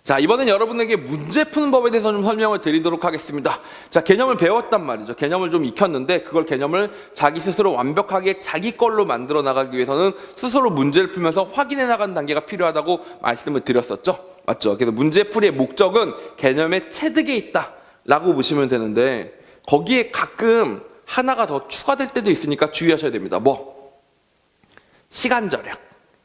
자, 이번엔 여러분에게 문제 푸는 법에 대해서 좀 설명을 드리도록 하겠습니다. 자, 개념을 배웠단 말이죠. 개념을 좀 익혔는데 그걸 개념을 자기 스스로 완벽하게 자기 걸로 만들어 나가기 위해서는 스스로 문제를 풀면서 확인해 나가는 단계가 필요하다고 말씀을 드렸었죠. 맞죠? 그래서 문제풀이의 목적은 개념의 체득에 있다 라고 보시면 되는데 거기에 가끔 하나가 더 추가될 때도 있으니까 주의하셔야 됩니다. 뭐? 시간 절약.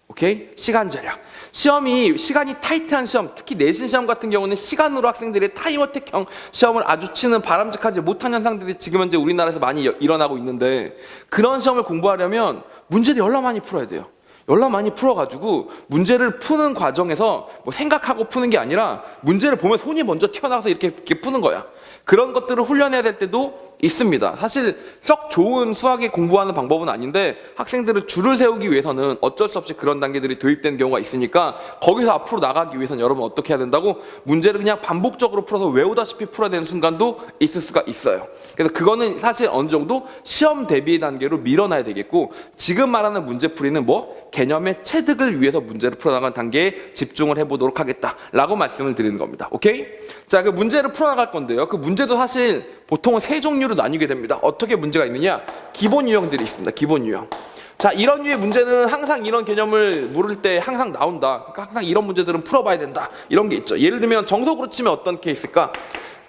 오케이? 시간 절약. 시간이 타이트한 시험, 특히 내신 시험 같은 경우는 시간으로 학생들의 타임어택형 시험을 아주 치는 바람직하지 못한 현상들이 지금 현재 우리나라에서 많이 일어나고 있는데 그런 시험을 공부하려면 문제를 열나 많이 풀어야 돼요. 열나 많이 풀어가지고 문제를 푸는 과정에서 뭐 생각하고 푸는 게 아니라 문제를 보면 손이 먼저 튀어나와서 이렇게 푸는 거야. 그런 것들을 훈련해야 될 때도 있습니다. 사실 썩 좋은 수학에 공부하는 방법은 아닌데 학생들을 줄을 세우기 위해서는 어쩔 수 없이 그런 단계들이 도입되는 경우가 있으니까 거기서 앞으로 나가기 위해서는 여러분 어떻게 해야 된다고? 문제를 그냥 반복적으로 풀어서 외우다시피 풀어야 되는 순간도 있을 수가 있어요. 그래서 그거는 사실 어느 정도 시험 대비 단계로 밀어놔야 되겠고 지금 말하는 문제풀이는 뭐? 개념의 체득을 위해서 문제를 풀어나가는 단계에 집중을 해보도록 하겠다라고 말씀을 드리는 겁니다. 오케이? 자, 그 문제를 풀어나갈 건데요. 그 문제도 사실 보통은 세 종류로 나뉘게 됩니다. 어떻게 문제가 있느냐? 기본 유형들이 있습니다. 기본 유형. 자, 이런 류의 문제는 항상 이런 개념을 물을 때 항상 나온다. 그러니까 항상 이런 문제들은 풀어봐야 된다. 이런 게 있죠. 예를 들면 정석으로 치면 어떤 케이스일까?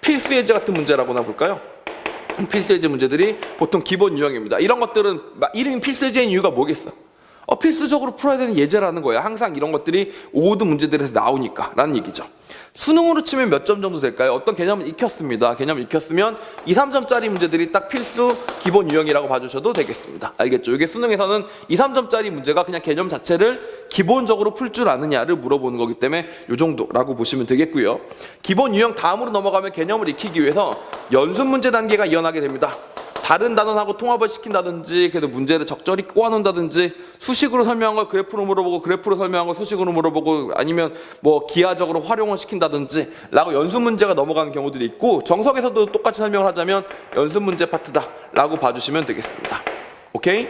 필수 예제 같은 문제라고나 볼까요? 필수 예제 문제들이 보통 기본 유형입니다. 이런 것들은 이름이 필수 예제인 이유가 뭐겠어? 필수적으로 풀어야 되는 예제라는 거예요. 항상 이런 것들이 모든 문제들에서 나오니까 라는 얘기죠. 수능으로 치면 몇 점 정도 될까요? 어떤 개념을 익혔습니다. 개념을 익혔으면 2, 3점짜리 문제들이 딱 필수 기본 유형이라고 봐주셔도 되겠습니다. 알겠죠? 이게 수능에서는 2, 3점짜리 문제가 그냥 개념 자체를 기본적으로 풀 줄 아느냐를 물어보는 거기 때문에 이 정도라고 보시면 되겠고요. 기본 유형 다음으로 넘어가면 개념을 익히기 위해서 연습 문제 단계가 이어나게 됩니다. 다른 단원하고 통합을 시킨다든지 그래도 문제를 적절히 꼬아놓는다든지 수식으로 설명한 걸 그래프로 물어보고 그래프로 설명한 걸 수식으로 물어보고 아니면 뭐 기하적으로 활용을 시킨다든지 라고 연습 문제가 넘어가는 경우들이 있고 정석에서도 똑같이 설명을 하자면 연습 문제 파트다 라고 봐주시면 되겠습니다. 오케이?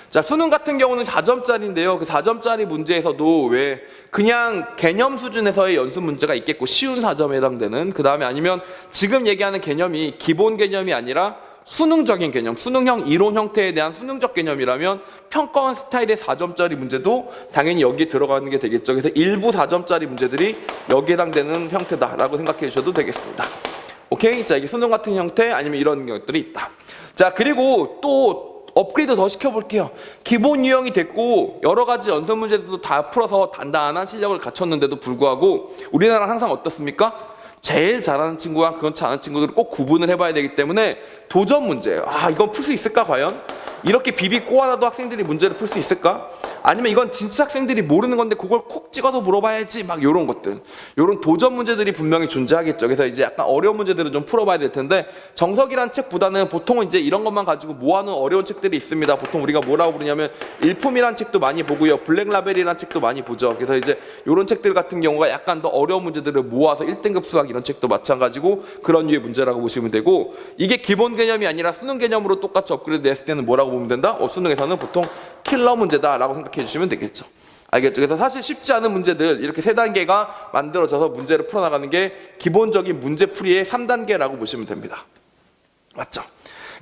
자, 수능 같은 경우는 4점짜리인데요. 그 4점짜리 문제에서도 왜 그냥 개념 수준에서의 연습 문제가 있겠고 쉬운 4점에 해당되는 그 다음에 아니면 지금 얘기하는 개념이 기본 개념이 아니라 수능적인 개념, 수능형 이론 형태에 대한 수능적 개념이라면 평가원 스타일의 4점짜리 문제도 당연히 여기에 들어가는 게 되겠죠. 그래서 일부 4점짜리 문제들이 여기에 해당되는 형태다라고 생각해 주셔도 되겠습니다. 오케이? 자, 이게 수능 같은 형태 아니면 이런 것들이 있다. 자, 그리고 또 업그레이드 더 시켜볼게요. 기본 유형이 됐고 여러 가지 연습 문제들도 다 풀어서 단단한 실력을 갖췄는데도 불구하고 우리나라는 항상 어떻습니까? 제일 잘하는 친구와 그렇지 않은 친구들을 꼭 구분을 해봐야 되기 때문에 도전 문제예요. 이건 풀 수 있을까 과연? 이렇게 비비 꼬아놔도 학생들이 문제를 풀 수 있을까? 아니면 이건 진짜 학생들이 모르는 건데 그걸 콕 찍어서 물어봐야지 막 이런 것들, 이런 도전 문제들이 분명히 존재하겠죠. 그래서 이제 약간 어려운 문제들을 좀 풀어봐야 될 텐데 정석이란 책보다는 보통은 이제 이런 것만 가지고 모아놓은 어려운 책들이 있습니다. 보통 우리가 뭐라고 부르냐면 일품이란 책도 많이 보고요, 블랙라벨이란 책도 많이 보죠. 그래서 이제 이런 책들 같은 경우가 약간 더 어려운 문제들을 모아서 1등급 수학 이런 책도 마찬가지고 그런 류의 문제라고 보시면 되고 이게 기본 개념이 아니라 수능 개념으로 똑같이 업그레이드 했을 때는 뭐라고 보면 된다? 수능에서는 보통 킬러 문제다라고 생각해 주시면 되겠죠. 알겠죠? 그래서 사실 쉽지 않은 문제들 이렇게 3단계가 만들어져서 문제를 풀어나가는 게 기본적인 문제풀이의 3단계라고 보시면 됩니다. 맞죠?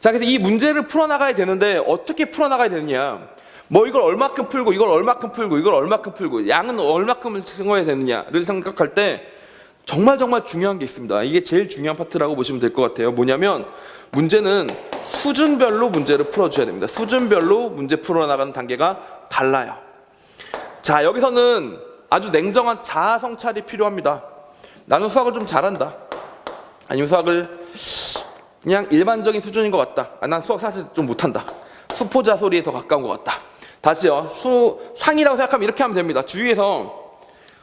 자, 그래서 이 문제를 풀어나가야 되는데 어떻게 풀어나가야 되느냐? 뭐 이걸 얼마큼 풀고 이걸 얼마큼 풀고 이걸 얼마큼 풀고 양은 얼마큼을 채워야 되느냐를 생각할 때 정말 중요한 게 있습니다. 이게 제일 중요한 파트라고 보시면 될 것 같아요. 뭐냐면 문제는 수준별로 문제를 풀어줘야 됩니다. 수준별로 문제 풀어나가는 단계가 달라요. 자, 여기서는 아주 냉정한 자아 성찰이 필요합니다. 나는 수학을 좀 잘한다. 아니면 수학을 그냥 일반적인 수준인 것 같다. 난 수학 사실 좀 못한다. 수포자 소리에 더 가까운 것 같다. 다시요. 상이라고 생각하면 이렇게 하면 됩니다. 주위에서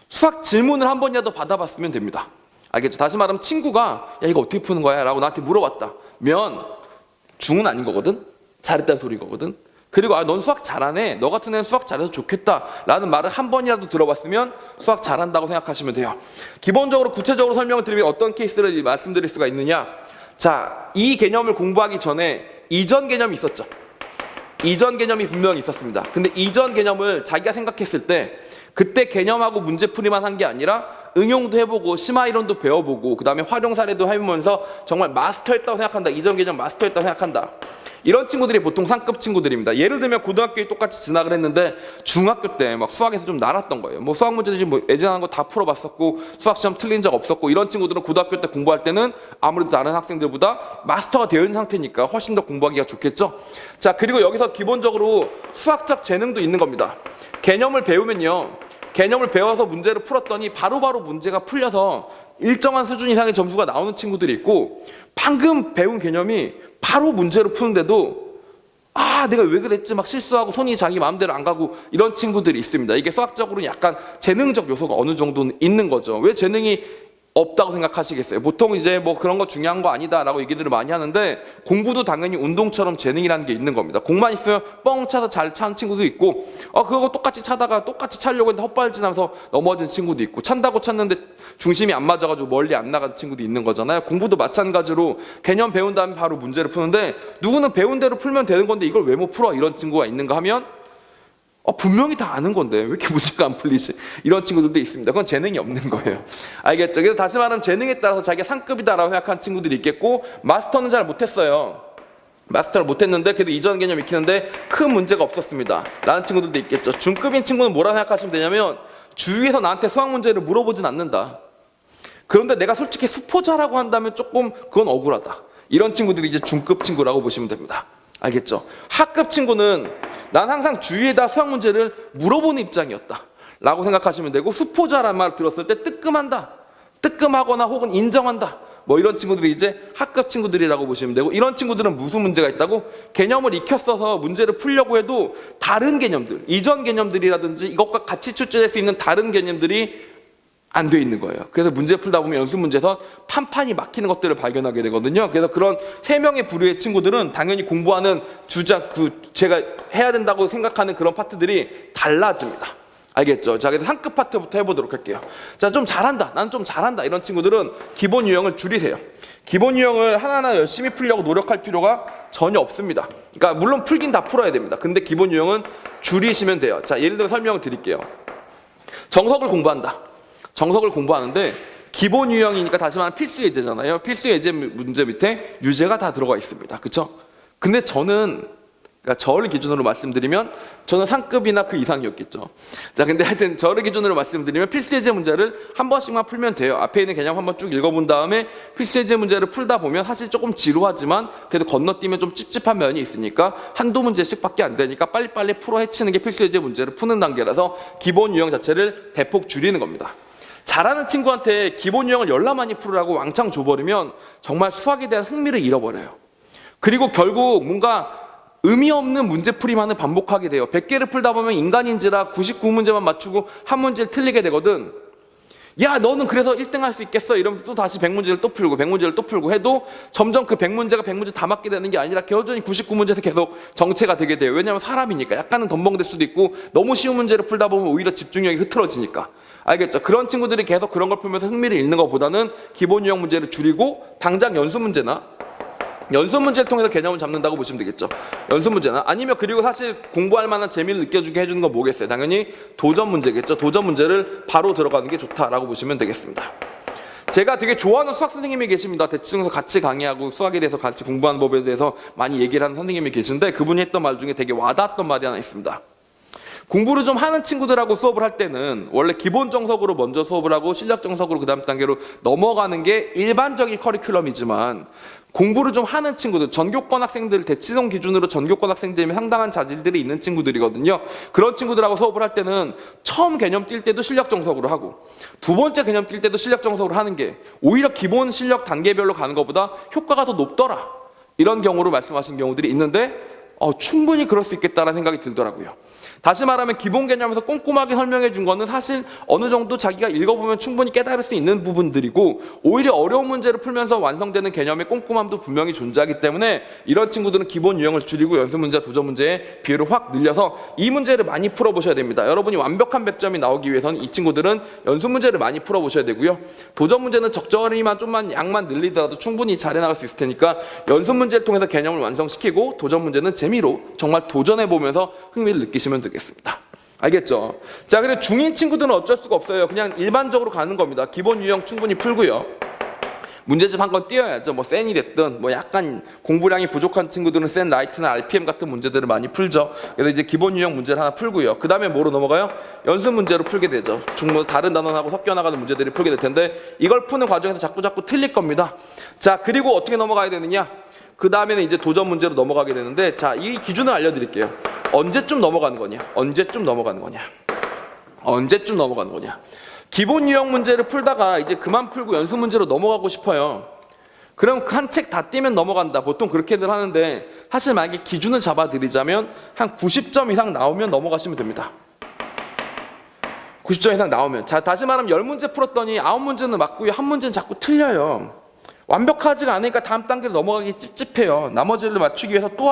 수학 질문을 한 번이라도 받아봤으면 됩니다. 알겠죠? 다시 말하면 친구가 야 이거 어떻게 푸는 거야? 라고 나한테 물어봤다 면 중은 아닌 거거든? 잘했다는 소리인 거거든? 그리고 넌 수학 잘하네, 너 같은 애는 수학 잘해서 좋겠다 라는 말을 한 번이라도 들어봤으면 수학 잘한다고 생각하시면 돼요. 기본적으로 구체적으로 설명을 드리면 어떤 케이스를 말씀드릴 수가 있느냐, 자, 이 개념을 공부하기 전에 이전 개념이 있었죠. 이전 개념이 분명히 있었습니다. 근데 이전 개념을 자기가 생각했을 때 그때 개념하고 문제풀이만 한 게 아니라 응용도 해보고 심화 이론도 배워보고 그 다음에 활용 사례도 해보면서 정말 마스터했다고 생각한다. 이전 개념 마스터했다고 생각한다. 이런 친구들이 보통 상급 친구들입니다. 예를 들면 고등학교에 똑같이 진학을 했는데 중학교 때 막 수학에서 좀 날았던 거예요. 뭐 수학 문제집 뭐 예전한 거 다 풀어봤었고 수학 시험 틀린 적 없었고 이런 친구들은 고등학교 때 공부할 때는 아무래도 다른 학생들보다 마스터가 되어 있는 상태니까 훨씬 더 공부하기가 좋겠죠. 자, 그리고 여기서 기본적으로 수학적 재능도 있는 겁니다. 개념을 배우면요, 개념을 배워서 문제를 풀었더니 바로바로 문제가 풀려서 일정한 수준 이상의 점수가 나오는 친구들이 있고, 방금 배운 개념이 바로 문제를 푸는데도 내가 왜 그랬지 막 실수하고 손이 자기 마음대로 안 가고 이런 친구들이 있습니다. 이게 수학적으로 약간 재능적 요소가 어느 정도는 있는 거죠. 왜 재능이 없다고 생각하시겠어요? 보통 이제 뭐 그런 거 중요한 거 아니다라고 얘기들을 많이 하는데, 공부도 당연히 운동처럼 재능이라는 게 있는 겁니다. 공만 있으면 뻥 차서 잘 차는 친구도 있고, 그거 똑같이 차다가 똑같이 차려고 했는데 헛발질하면서 넘어진 친구도 있고, 찬다고 찼는데 중심이 안 맞아가지고 멀리 안 나간 친구도 있는 거잖아요. 공부도 마찬가지로 개념 배운 다음에 바로 문제를 푸는데, 누구는 배운 대로 풀면 되는 건데 이걸 왜 못 풀어? 이런 친구가 있는가 하면 분명히 다 아는 건데 왜 이렇게 문제가 안 풀리지? 이런 친구들도 있습니다. 그건 재능이 없는 거예요. 알겠죠? 그래서 다시 말하면 재능에 따라서 자기가 상급이다라고 생각하는 친구들이 있겠고, 마스터는 잘 못했어요. 마스터를 못했는데 그래도 이전 개념 익히는데 큰 문제가 없었습니다 라는 친구들도 있겠죠. 중급인 친구는 뭐라고 생각하시면 되냐면, 주위에서 나한테 수학 문제를 물어보진 않는다. 그런데 내가 솔직히 수포자라고 한다면 조금 그건 억울하다. 이런 친구들이 이제 중급 친구라고 보시면 됩니다. 알겠죠? 하급 친구는 난 항상 주위에다 수학 문제를 물어보는 입장이었다 라고 생각하시면 되고, 수포자란 말 들었을 때 뜨끔한다, 뜨끔하거나 혹은 인정한다, 뭐 이런 친구들이 이제 하급 친구들이라고 보시면 되고, 이런 친구들은 무슨 문제가 있다고? 개념을 익혔어서 문제를 풀려고 해도 다른 개념들, 이전 개념들이라든지 이것과 같이 출제될 수 있는 다른 개념들이 안 돼 있는 거예요. 그래서 문제 풀다 보면 연습 문제에서 판판이 막히는 것들을 발견하게 되거든요. 그래서 그런 3명의 부류의 친구들은 당연히 공부하는 제가 해야 된다고 생각하는 그런 파트들이 달라집니다. 알겠죠? 자, 그래서 상급 파트부터 해보도록 할게요. 자, 좀 잘한다, 나는 좀 잘한다, 이런 친구들은 기본 유형을 줄이세요. 기본 유형을 하나하나 열심히 풀려고 노력할 필요가 전혀 없습니다. 그러니까 물론 풀긴 다 풀어야 됩니다. 근데 기본 유형은 줄이시면 돼요. 자, 예를 들어 설명을 드릴게요. 정석을 공부한다. 정석을 공부하는데 기본 유형이니까 다시 말하면 필수 예제잖아요. 필수 예제 문제 밑에 유제가 다 들어가 있습니다. 그렇죠? 근데 그러니까 저를 기준으로 말씀드리면 저는 상급이나 그 이상이었겠죠. 자, 근데 하여튼 저를 기준으로 말씀드리면 필수 예제 문제를 한 번씩만 풀면 돼요. 앞에 있는 개념 한번 쭉 읽어본 다음에 필수 예제 문제를 풀다 보면 사실 조금 지루하지만 그래도 건너뛰면 좀 찝찝한 면이 있으니까 한두 문제씩밖에 안 되니까 빨리빨리 풀어 헤치는 게 필수 예제 문제를 푸는 단계라서 기본 유형 자체를 대폭 줄이는 겁니다. 잘하는 친구한테 기본 유형을 열나 많이 풀으라고 왕창 줘버리면 정말 수학에 대한 흥미를 잃어버려요. 그리고 결국 뭔가 의미 없는 문제풀이만을 반복하게 돼요. 100개를 풀다 보면 인간인지라 99문제만 맞추고 한 문제를 틀리게 되거든. 야, 너는 그래서 1등 할 수 있겠어? 이러면서 또 다시 100문제를 또 풀고 100문제를 또 풀고 해도 점점 그 100문제가 100문제 다 맞게 되는 게 아니라 여전히 99문제에서 계속 정체가 되게 돼요. 왜냐하면 사람이니까 약간은 덤벙될 수도 있고, 너무 쉬운 문제를 풀다 보면 오히려 집중력이 흐트러지니까. 알겠죠? 그런 친구들이 계속 그런 걸 풀면서 흥미를 잃는 것보다는 기본 유형 문제를 줄이고 당장 연습 문제나 연습 문제를 통해서 개념을 잡는다고 보시면 되겠죠. 연습 문제나 아니면, 그리고 사실 공부할 만한 재미를 느껴주게 해주는 건 뭐겠어요? 당연히 도전 문제겠죠. 도전 문제를 바로 들어가는 게 좋다라고 보시면 되겠습니다. 제가 되게 좋아하는 수학 선생님이 계십니다. 대치동에서 같이 강의하고 수학에 대해서 같이 공부하는 법에 대해서 많이 얘기를 하는 선생님이 계신데, 그분이 했던 말 중에 되게 와닿았던 말이 하나 있습니다. 공부를 좀 하는 친구들하고 수업을 할 때는 원래 기본 정석으로 먼저 수업을 하고 실력 정석으로 그 다음 단계로 넘어가는 게 일반적인 커리큘럼이지만, 공부를 좀 하는 친구들, 전교권 학생들, 대치동 기준으로 전교권 학생들이면 상당한 자질들이 있는 친구들이거든요. 그런 친구들하고 수업을 할 때는 처음 개념 뛸 때도 실력 정석으로 하고 두 번째 개념 뛸 때도 실력 정석으로 하는 게 오히려 기본 실력 단계별로 가는 것보다 효과가 더 높더라, 이런 경우로 말씀하신 경우들이 있는데 충분히 그럴 수 있겠다라는 생각이 들더라고요. 다시 말하면 기본 개념에서 꼼꼼하게 설명해 준 거는 사실 어느 정도 자기가 읽어보면 충분히 깨달을 수 있는 부분들이고, 오히려 어려운 문제를 풀면서 완성되는 개념의 꼼꼼함도 분명히 존재하기 때문에 이런 친구들은 기본 유형을 줄이고 연습 문제, 도전 문제의 비율을 확 늘려서 이 문제를 많이 풀어보셔야 됩니다. 여러분이 완벽한 100점이 나오기 위해서는 이 친구들은 연습 문제를 많이 풀어보셔야 되고요. 도전 문제는 적절히만 좀만 양만 늘리더라도 충분히 잘 해나갈 수 있을 테니까 연습 문제를 통해서 개념을 완성시키고, 도전 문제는 재미로 정말 도전해보면서 흥미를 느끼시면 되겠습니다. 알겠죠? 자, 그리고 중인 친구들은 어쩔 수가 없어요. 그냥 일반적으로 가는 겁니다. 기본 유형 충분히 풀고요. 문제집 한 건 띄어야죠. 뭐 센이 됐든 뭐 약간 공부량이 부족한 친구들은 센 라이트나 RPM 같은 문제들을 많이 풀죠. 그래서 이제 기본 유형 문제를 하나 풀고요. 그 다음에 뭐로 넘어가요? 연습 문제로 풀게 되죠. 뭐 다른 단원하고 섞여 나가는 문제들이 풀게 될 텐데 이걸 푸는 과정에서 자꾸 틀릴 겁니다. 자, 그리고 어떻게 넘어가야 되느냐? 그 다음에는 이제 도전 문제로 넘어가게 되는데, 자, 이 기준을 알려드릴게요. 언제쯤 넘어가는 거냐? 언제쯤 넘어가는 거냐? 언제쯤 넘어가는 거냐? 기본 유형 문제를 풀다가 이제 그만 풀고 연습 문제로 넘어가고 싶어요. 그럼 한 책 다 띄면 넘어간다. 보통 그렇게들 하는데, 사실 만약에 기준을 잡아드리자면 한 90점 이상 나오면 넘어가시면 됩니다. 90점 이상 나오면. 자, 다시 말하면 10문제 풀었더니 9문제는 맞고요. 한 문제는 자꾸 틀려요. 완벽하지가 않으니까 다음 단계로 넘어가기 찝찝해요. 나머지를 맞추기 위해서 또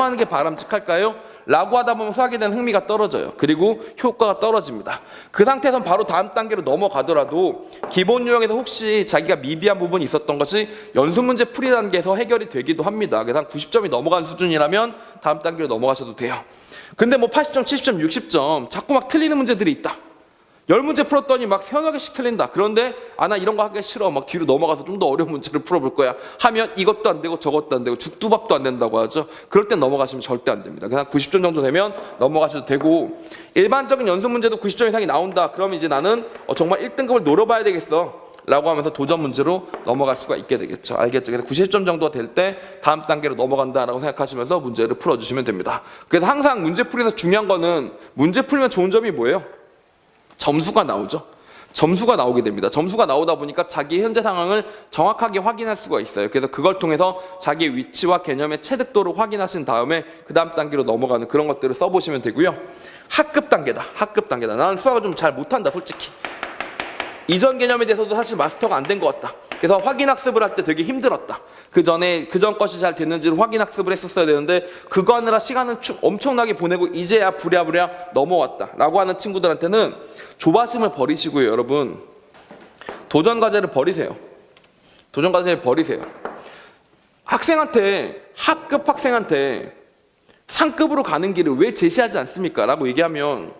하는 게 바람직할까요? 라고 하다 보면 수학에 대한 흥미가 떨어져요. 그리고 효과가 떨어집니다. 그 상태에선 바로 다음 단계로 넘어가더라도 기본 유형에서 혹시 자기가 미비한 부분이 있었던 것이 연습 문제 풀이 단계에서 해결이 되기도 합니다. 그래서 한 90점이 넘어간 수준이라면 다음 단계로 넘어가셔도 돼요. 근데 뭐 80점, 70점, 60점 자꾸 막 틀리는 문제들이 있다. 10문제 풀었더니 막 서너 개씩 틀린다. 그런데 나 이런 거 하기 싫어. 막 뒤로 넘어가서 좀 더 어려운 문제를 풀어볼 거야. 하면 이것도 안 되고 저것도 안 되고 죽두밥도 안 된다고 하죠. 그럴 땐 넘어가시면 절대 안 됩니다. 그냥 90점 정도 되면 넘어가셔도 되고, 일반적인 연습 문제도 90점 이상이 나온다. 그럼 이제 나는 정말 1등급을 노려봐야 되겠어. 라고 하면서 도전 문제로 넘어갈 수가 있게 되겠죠. 알겠죠? 그래서 90점 정도가 될 때 다음 단계로 넘어간다라고 생각하시면서 문제를 풀어주시면 됩니다. 그래서 항상 문제 풀이에서 중요한 거는 문제 풀면 좋은 점이 뭐예요? 점수가 나오죠. 점수가 나오게 됩니다. 점수가 나오다 보니까 자기 현재 상황을 정확하게 확인할 수가 있어요. 그래서 그걸 통해서 자기의 위치와 개념의 체득도를 확인하신 다음에 그 다음 단계로 넘어가는 그런 것들을 써보시면 되고요. 학급 단계다. 학급 단계다. 나는 수학을 좀 잘 못한다, 솔직히. 이전 개념에 대해서도 사실 마스터가 안 된 것 같다. 그래서 확인 학습을 할 때 되게 힘들었다. 그 전 것이 잘 됐는지를 확인 학습을 했었어야 되는데 그거 하느라 시간은 엄청나게 보내고 이제야 부랴부랴 넘어왔다 라고 하는 친구들한테는 조바심을 버리시고요. 여러분, 도전 과제를 버리세요. 도전 과제를 버리세요. 학급 학생한테 상급으로 가는 길을 왜 제시하지 않습니까? 라고 얘기하면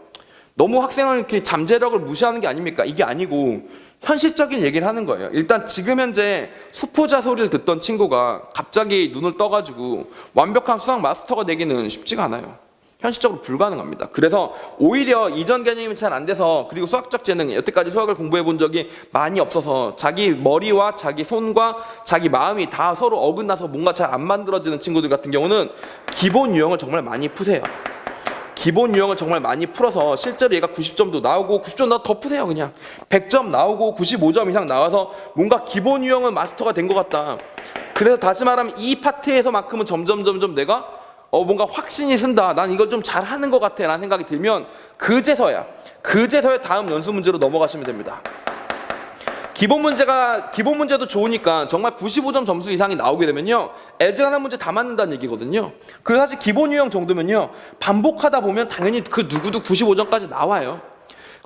너무 학생을 이렇게 잠재력을 무시하는 게 아닙니까? 이게 아니고 현실적인 얘기를 하는 거예요. 일단 지금 현재 수포자 소리를 듣던 친구가 갑자기 눈을 떠가지고 완벽한 수학 마스터가 되기는 쉽지가 않아요. 현실적으로 불가능합니다. 그래서 오히려 이전 개념이 잘 안 돼서, 그리고 수학적 재능이 여태까지 수학을 공부해 본 적이 많이 없어서 자기 머리와 자기 손과 자기 마음이 다 서로 어긋나서 뭔가 잘 안 만들어지는 친구들 같은 경우는 기본 유형을 정말 많이 푸세요. 기본 유형을 정말 많이 풀어서 실제로 얘가 90점도 나오고 90점 나와서 더 푸세요. 그냥 100점 나오고 95점 이상 나와서 뭔가 기본 유형은 마스터가 된 것 같다. 그래서 다시 말하면 이 파트에서만큼은 점점 내가 뭔가 확신이 쓴다. 난 이걸 좀 잘하는 것 같아 라는 생각이 들면 그제서야 다음 연습 문제로 넘어가시면 됩니다. 기본 문제도 좋으니까 정말 95점 점수 이상이 나오게 되면요, 애증하는 문제 다 맞는다는 얘기거든요. 그래서 사실 기본 유형 정도면요, 반복하다 보면 당연히 그 누구도 95점까지 나와요.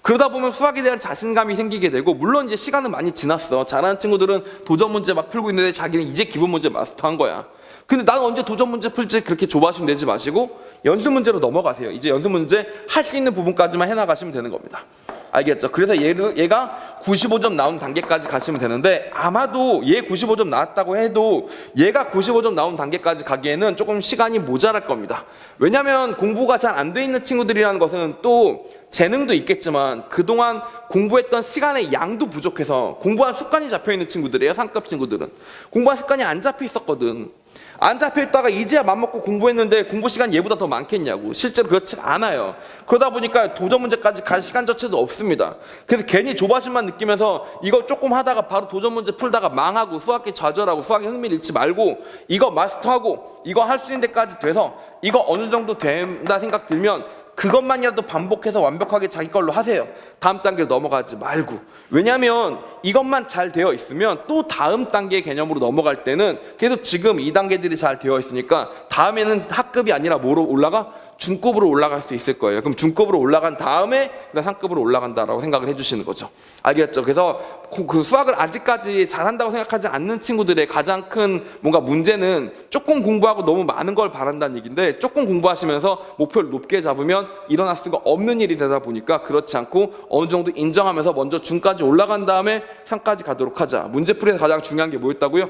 그러다 보면 수학에 대한 자신감이 생기게 되고, 물론 이제 시간은 많이 지났어. 잘하는 친구들은 도전 문제 막 풀고 있는데 자기는 이제 기본 문제 마스터한 거야. 근데 나는 언제 도전 문제 풀지 그렇게 조바심 내지 마시고 연습 문제로 넘어가세요. 이제 연습 문제 할 수 있는 부분까지만 해나가시면 되는 겁니다. 알겠죠? 그래서 얘가 95점 나온 단계까지 가시면 되는데, 아마도 얘 95점 나왔다고 해도 얘가 95점 나온 단계까지 가기에는 조금 시간이 모자랄 겁니다. 왜냐하면 공부가 잘 안 돼 있는 친구들이라는 것은 또 재능도 있겠지만 그동안 공부했던 시간의 양도 부족해서 공부한 습관이 잡혀있는 친구들이에요. 상급 친구들은 공부한 습관이 안 잡혀 있었거든. 안 잡혀있다가 이제야 맘먹고 공부했는데 공부 시간 얘보다 더 많겠냐고. 실제로 그렇지 않아요. 그러다 보니까 도전 문제까지 갈 시간 자체도 없습니다. 그래서 괜히 조바심만 느끼면서 이거 조금 하다가 바로 도전 문제 풀다가 망하고 수학에 좌절하고 수학에 흥미를 잃지 말고 이거 마스터하고 이거 할 수 있는 데까지 돼서 이거 어느 정도 된다 생각 들면 그것만이라도 반복해서 완벽하게 자기 걸로 하세요. 다음 단계로 넘어가지 말고. 왜냐하면 이것만 잘 되어 있으면 또 다음 단계 개념으로 넘어갈 때는 그래도 지금 이 단계들이 잘 되어 있으니까 다음에는 학급이 아니라 뭐로 올라가? 중급으로 올라갈 수 있을 거예요. 그럼 중급으로 올라간 다음에 그다음 상급으로 올라간다라고 생각을 해주시는 거죠. 알겠죠? 그래서 그 수학을 아직까지 잘한다고 생각하지 않는 친구들의 가장 큰 뭔가 문제는 조금 공부하고 너무 많은 걸 바란다는 얘기인데, 조금 공부하시면서 목표를 높게 잡으면 일어날 수가 없는 일이 되다 보니까 그렇지 않고 어느 정도 인정하면서 먼저 중까지 올라간 다음에 상까지 가도록 하자. 문제풀이에서 가장 중요한 게 뭐였다고요?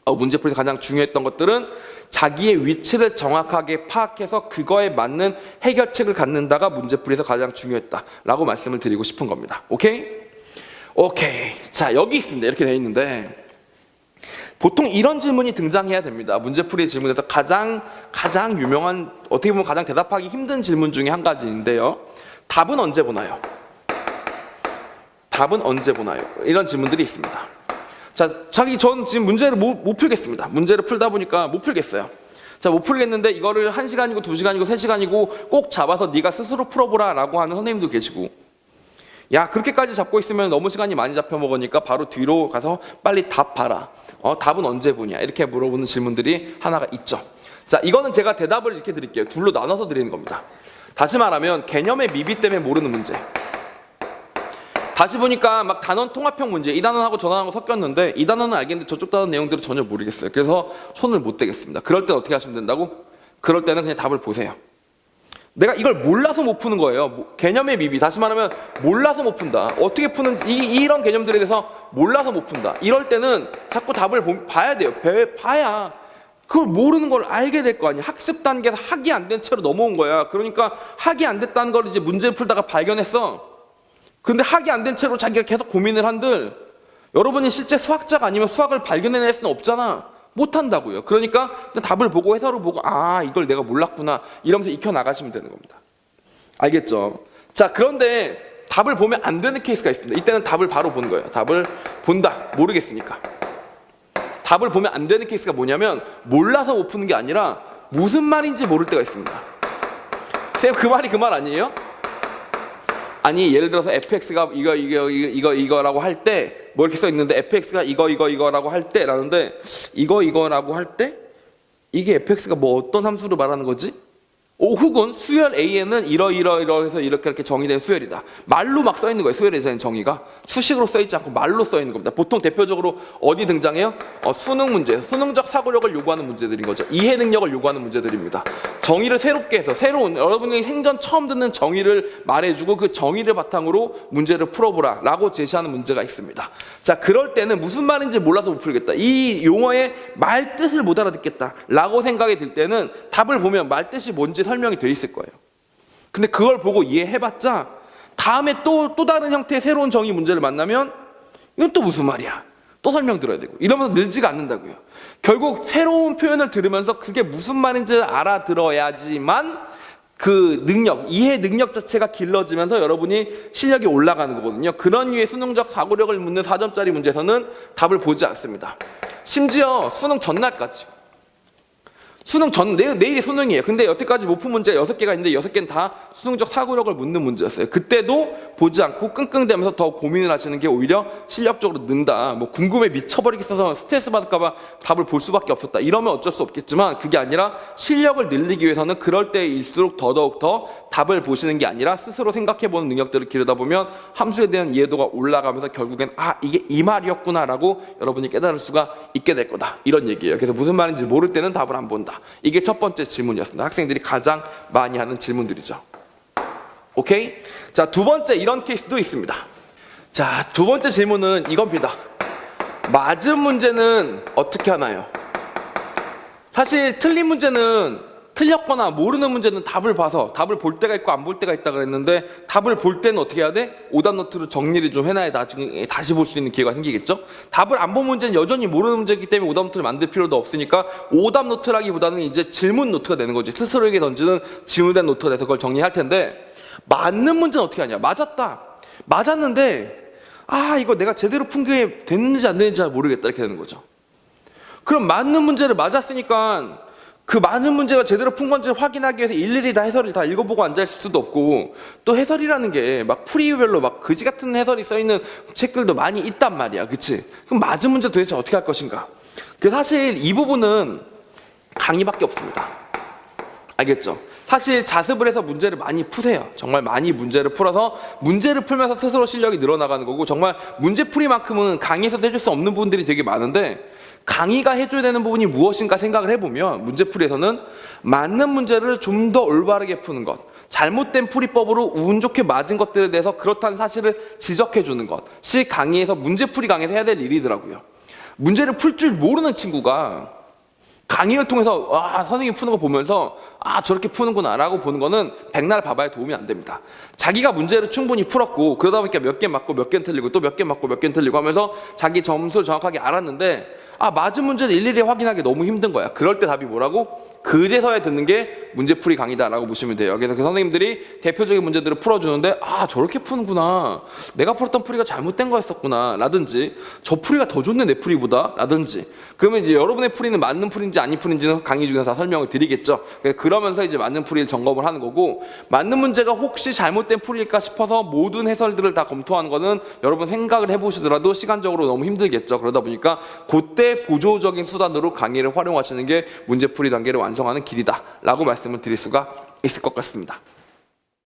문제풀이에서 가장 중요했던 것들은 자기의 위치를 정확하게 파악해서 그거에 맞는 해결책을 갖는다가 문제풀이에서 가장 중요했다라고 말씀을 드리고 싶은 겁니다. 오케이? 오케이. 자, 여기 있습니다. 이렇게 되어 있는데 보통 이런 질문이 등장해야 됩니다. 문제풀이 질문에서 가장 유명한, 어떻게 보면 가장 대답하기 힘든 질문 중에 한 가지인데요. 답은 언제 보나요? 답은 언제 보나요? 이런 질문들이 있습니다. 자, 전 지금 문제를 못 풀겠습니다. 문제를 풀다 보니까 못 풀겠어요. 자, 못 풀겠는데 이거를 1시간이고 2시간이고 3시간이고 꼭 잡아서 네가 스스로 풀어보라 라고 하는 선생님도 계시고, 야, 그렇게까지 잡고 있으면 너무 시간이 많이 잡혀 먹으니까 바로 뒤로 가서 빨리 답 봐라. 답은 언제 보냐? 이렇게 물어보는 질문들이 하나가 있죠. 자, 이거는 제가 대답을 이렇게 드릴게요. 둘로 나눠서 드리는 겁니다. 다시 말하면 개념의 미비 때문에 모르는 문제. 다시 보니까 막 단원 통합형 문제, 이 단원하고 저 단원하고 섞였는데 이 단원은 알겠는데 저쪽 단원 내용들은 전혀 모르겠어요. 그래서 손을 못 대겠습니다. 그럴 때는 어떻게 하시면 된다고? 그럴 때는 그냥 답을 보세요. 내가 이걸 몰라서 못 푸는 거예요. 개념의 미비, 다시 말하면 몰라서 못 푼다. 어떻게 푸는지 이런 개념들에 대해서 몰라서 못 푼다. 이럴 때는 자꾸 답을 봐야 돼요. 봐야 그걸 모르는 걸 알게 될 거 아니야. 학습 단계에서 학이 안 된 채로 넘어온 거야. 그러니까 학이 안 됐다는 걸 이제 문제 풀다가 발견했어. 근데 학이 안 된 채로 자기가 계속 고민을 한들, 여러분이 실제 수학자가 아니면 수학을 발견해낼 수는 없잖아. 못한다고요. 그러니까 그냥 답을 보고 해설을 보고, 아, 이걸 내가 몰랐구나 이러면서 익혀나가시면 되는 겁니다. 알겠죠? 자, 그런데 답을 보면 안 되는 케이스가 있습니다. 이때는 답을 바로 보는 거예요. 답을 본다. 모르겠으니까. 답을 보면 안 되는 케이스가 뭐냐면, 몰라서 못 푸는 게 아니라 무슨 말인지 모를 때가 있습니다. 쌤, 그 말이 그 말 아니에요? 아니, 예를 들어서 fx가 이거라고 할 때 뭐 이렇게 써 있는데 fx가 이거라고 할 때 라는데, 이거라고 할 때 이게 fx가 뭐 어떤 함수로 말하는 거지? 혹은 수열 A에는 이러해서 이렇게 정의된 수열이다. 말로 막 써 있는 거예요. 수열에 대한 정의가 수식으로 써 있지 않고 말로 써 있는 겁니다. 보통 대표적으로 어디 등장해요? 수능 문제, 수능적 사고력을 요구하는 문제들인 거죠. 이해 능력을 요구하는 문제들입니다. 정의를 새롭게 해서 여러분이 생전 처음 듣는 정의를 말해주고 그 정의를 바탕으로 문제를 풀어보라 라고 제시하는 문제가 있습니다. 자, 그럴 때는 무슨 말인지 몰라서 못 풀겠다, 이 용어의 말 뜻을 못 알아듣겠다 라고 생각이 들 때는 답을 보면 말 뜻이 뭔지 설명이 돼 있을 거예요. 근데 그걸 보고 이해해봤자 다음에 또 다른 형태의 새로운 정의 문제를 만나면 이건 또 무슨 말이야? 또 설명 들어야 되고 이러면서 늘지가 않는다고요. 결국 새로운 표현을 들으면서 그게 무슨 말인지 알아들어야지만 그 능력, 이해 능력 자체가 길러지면서 여러분이 실력이 올라가는 거거든요. 그런 류의 수능적 사고력을 묻는 4점짜리 문제에서는 답을 보지 않습니다. 심지어 수능 전날까지, 내일이 수능이에요. 근데 여태까지 못 푼 문제가 6개가 있는데 6개는 다 수능적 사고력을 묻는 문제였어요. 그때도 보지 않고 끙끙대면서 더 고민을 하시는 게 오히려 실력적으로 는다. 뭐 궁금해 미쳐버리겠어서 스트레스 받을까봐 답을 볼 수밖에 없었다. 이러면 어쩔 수 없겠지만 그게 아니라 실력을 늘리기 위해서는 그럴 때일수록 더더욱 더 답을 보시는 게 아니라 스스로 생각해보는 능력들을 기르다 보면 함수에 대한 이해도가 올라가면서 결국엔 이게 이 말이었구나 라고 여러분이 깨달을 수가 있게 될 거다. 이런 얘기예요. 그래서 무슨 말인지 모를 때는 답을 안 본다. 이게 첫 번째 질문이었습니다. 학생들이 가장 많이 하는 질문들이죠. 오케이? 자, 두 번째 이런 케이스도 있습니다. 자, 두 번째 질문은 이겁니다. 맞은 문제는 어떻게 하나요? 사실 틀린 문제는, 틀렸거나 모르는 문제는 답을 봐서 답을 볼 때가 있고 안 볼 때가 있다 그랬는데, 답을 볼 때는 어떻게 해야 돼? 오답 노트로 정리를 좀 해놔야 나중에 다시 볼 수 있는 기회가 생기겠죠? 답을 안 본 문제는 여전히 모르는 문제이기 때문에 오답 노트를 만들 필요도 없으니까 오답 노트라기보다는 이제 질문 노트가 되는 거지. 스스로에게 던지는 질문된 노트가 돼서 그걸 정리할 텐데, 맞는 문제는 어떻게 하냐? 맞았는데 이거 내가 제대로 푼 게 됐는지 안 됐는지 잘 모르겠다 이렇게 되는 거죠. 그럼 맞는 문제를 맞았으니까 그 많은 문제가 제대로 푼 건지 확인하기 위해서 일일이 다 해설을 다 읽어보고 앉아있을 수도 없고, 또 해설이라는 게 막 프리뷰별로 막 그지 같은 해설이 써있는 책들도 많이 있단 말이야. 그치? 그럼 맞은 문제 도대체 어떻게 할 것인가? 사실 이 부분은 강의밖에 없습니다. 알겠죠? 사실 자습을 해서 문제를 많이 푸세요. 정말 많이 문제를 풀어서 문제를 풀면서 스스로 실력이 늘어나가는 거고, 정말 문제풀이만큼은 강의에서도 해줄 수 없는 부분들이 되게 많은데, 강의가 해줘야 되는 부분이 무엇인가 생각을 해보면 문제풀이에서는 맞는 문제를 좀 더 올바르게 푸는 것, 잘못된 풀이법으로 운 좋게 맞은 것들에 대해서 그렇다는 사실을 지적해 주는 것이 강의에서 문제풀이 강의에서 해야 될 일이더라고요. 문제를 풀 줄 모르는 친구가 강의를 통해서 선생님이 푸는 거 보면서 저렇게 푸는구나 라고 보는 거는 백날 봐봐야 도움이 안 됩니다. 자기가 문제를 충분히 풀었고 그러다 보니까 몇 개 맞고 몇 개는 틀리고 또 몇 개 맞고 몇 개는 틀리고 하면서 자기 점수를 정확하게 알았는데 맞은 문제를 일일이 확인하기 너무 힘든 거야. 그럴 때 답이 뭐라고? 그제서야 듣는 게 문제풀이 강의다라고 보시면 돼요. 그래서 그 선생님들이 대표적인 문제들을 풀어주는데 저렇게 푸는구나, 내가 풀었던 풀이가 잘못된 거였었구나 라든지, 저 풀이가 더 좋네 내 풀이보다 라든지, 그러면 이제 여러분의 풀이는 맞는 풀인지 아닌 풀인지는 강의 중에서 다 설명을 드리겠죠. 그러면서 이제 맞는 풀이를 점검을 하는 거고, 맞는 문제가 혹시 잘못된 풀일까 싶어서 모든 해설들을 다 검토하는 거는 여러분 생각을 해보시더라도 시간적으로 너무 힘들겠죠. 그러다 보니까 그때 보조적인 수단으로 강의를 활용하시는 게 문제풀이 단계를 완성하는 길이다 라고 말씀을 드릴 수가 있을 것 같습니다.